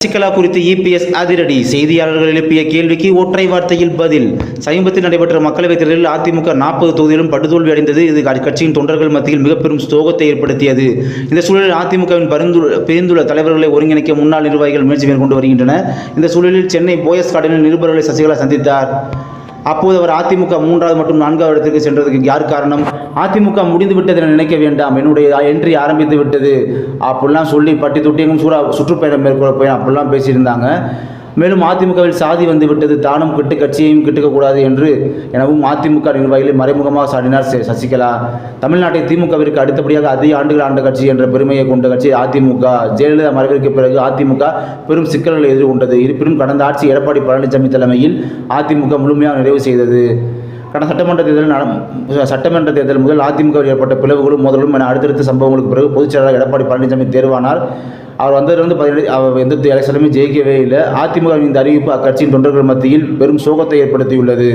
சசிகலா குறித்து இபிஎஸ் அதிரடி. செய்தியாளர்கள் எழுப்பிய கேள்விக்கு ஒற்றை வார்த்தையில் பதில். சமீபத்தில் நடைபெற்ற மக்களவைத் தேர்தலில் அதிமுக 40 தொகுதியிலும் படுதோல்வி அடைந்தது. இது கட்சியின் தொண்டர்கள் மத்தியில் மிக பெரும் சோகத்தை ஏற்படுத்தியது. இந்த சூழலில் அதிமுகவின் பிரிந்துள்ள தலைவர்களை ஒருங்கிணைக்க முன்னாள் நிர்வாகிகள் முயற்சி மேற்கொண்டு வருகின்றனர். இந்த சூழலில் சென்னை போயஸ் கார்டனில் நிருபர்களை சசிகலா சந்தித்தார். அப்போது அவர் அதிமுக 3வது மற்றும் 4வது இடத்திற்கு சென்றதுக்கு யார் காரணம்? அதிமுக முடிந்து விட்டது என நினைக்க வேண்டாம், என்னுடைய என்ட்ரி ஆரம்பித்து விட்டது அப்படிலாம் சொல்லி பட்டி தொட்டி எங்கும் சுற்றுப்பயணம் மேற்கொள்ள போய் அப்படிலாம் பேசியிருந்தாங்க. மேலும் அதிமுகவில் சாதி வந்து விட்டது, தானும் கெட்டு கட்சியையும் கெட்டுக்கக்கூடாது என்று எனவும் அதிமுக நிர்வாகிகளை மறைமுகமாக சாடினார் சசிகலா. தமிழ்நாட்டை திமுகவிற்கு அடுத்தபடியாக அதிக ஆண்டுகள் ஆண்ட கட்சி என்ற பெருமையை கொண்ட கட்சி அதிமுக. ஜெயலலிதா மறைவிற்கு பிறகு அதிமுக பெரும் சிக்கல்களை எதிர்கொண்டது. இருப்பினும் கடந்த ஆட்சி எடப்பாடி பழனிசாமி தலைமையில் அதிமுக முழுமையாக நிறைவு செய்தது. கடந்த சட்டமன்ற தேர்தல் முதல் அதிமுகவில் ஏற்பட்ட பிளவுகளும் மோதலும் என அடுத்தடுத்த சம்பவங்களுக்கு பிறகு பொதுச் செயலாளர் எடப்பாடி பழனிசாமி தேர்வானார். அவர் வந்ததிலிருந்து எந்த எலெக்ஷனுமே ஜெயிக்கவே இல்லை. அதிமுகவின் இந்த அறிவிப்பு அக்கட்சியின் தொண்டர்கள் மத்தியில் பெரும் சோகத்தை ஏற்படுத்தியுள்ளது.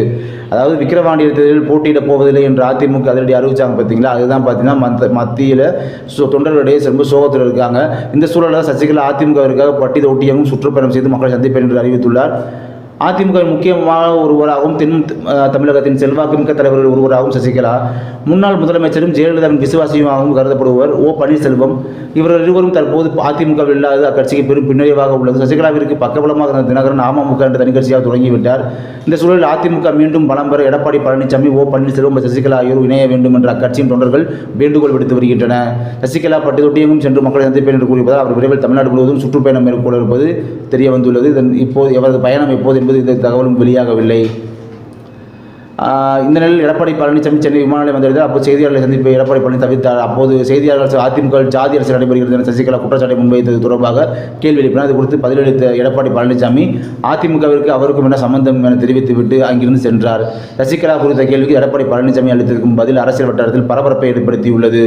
அதாவது விக்கிரவாண்டிய தேர்தலில் போட்டியிடப் போவதில்லை என்று அதிமுக அதிரடி அறிவிச்சாங்க பார்த்தீங்களா, அதுதான் பார்த்தீங்கன்னா மத்தியில் தொண்டர்களிடையே ரொம்ப சோகத்தில் இருக்காங்க. இந்த சூழலில் சசிகலா அதிமுகவிற்காக பட்டி தொட்டியங்கும் சுற்றுப்பயணம் செய்து மக்களை சந்திப்பேன் என்று அறிவித்துள்ளார். அதிமுகவின் முக்கியமான ஒருவராகவும் தென் தமிழகத்தின் செல்வாக்குமிக்க தலைவர்கள் ஒருவராகவும் சசிகலா. முன்னாள் முதலமைச்சரும் ஜெயலலிதாவின் விசுவாசியுமாகவும் கருதப்படுவர் ஓ பன்னீர்செல்வம். இவர்கள் இருவரும் தற்போது அதிமுகவில் இல்லாத அக்கட்சிக்கு பெரும் பின்னடைவாக உள்ளது. சசிகலாவிற்கு பக்கபலமாக இருந்த தினகரன் அமமுக என்ற தனிக்கட்சியாக தொடங்கிவிட்டார். இந்த சூழலில் அதிமுக மீண்டும் பலம் பெற எடப்பாடி பழனிசாமி, ஓ பன்னீர்செல்வம், சசிகலா ஆகியோர் இணைய வேண்டும் என்ற அக்கட்சியின் தொண்டர்கள் வேண்டுகோள் விடுத்து வருகின்றனர். சசிகலா பட்டி தொட்டியெங்கும் சென்று மக்களை சந்திப்பேன் என்று கூறியதால் அவர் விரைவில் தமிழ்நாடு முழுவதும் சுற்றுப்பயணம் மேற்கொள்ள இருப்பது தெரிய வந்துள்ளது. இப்போது எவரது பயணம் எப்போது என்பது இந்த தகவலும் வெளியாகவில்லை. இந்த நிலையில் எடப்பாடி பழனிசாமி சென்னை விமான நிலையம் வந்திருந்தார். அப்போது செய்தியாளர்களை சந்திப்பை எடப்பாடி பழனிசாமி தவிர்த்தார். அப்போது செய்தியாளர்கள் அதிமுக ஜாதி அரசியல் நடைபெறுகிறது என சசிகலா குற்றச்சாட்டை முன்வைத்தது தொடர்பாக கேள்வி எழுப்பினார். இது குறித்து பதிலளித்த எடப்பாடி பழனிசாமி அதிமுகவிற்கு அவருக்கும் என்ன சம்பந்தம் என தெரிவித்துவிட்டு அங்கிருந்து சென்றார். சசிகலா குறித்த கேள்விக்கு எடப்பாடி பழனிசாமி அளித்திருக்கும் பதில் அரசியல் வட்டாரத்தில் பரபரப்பை ஏற்படுத்தியுள்ளது.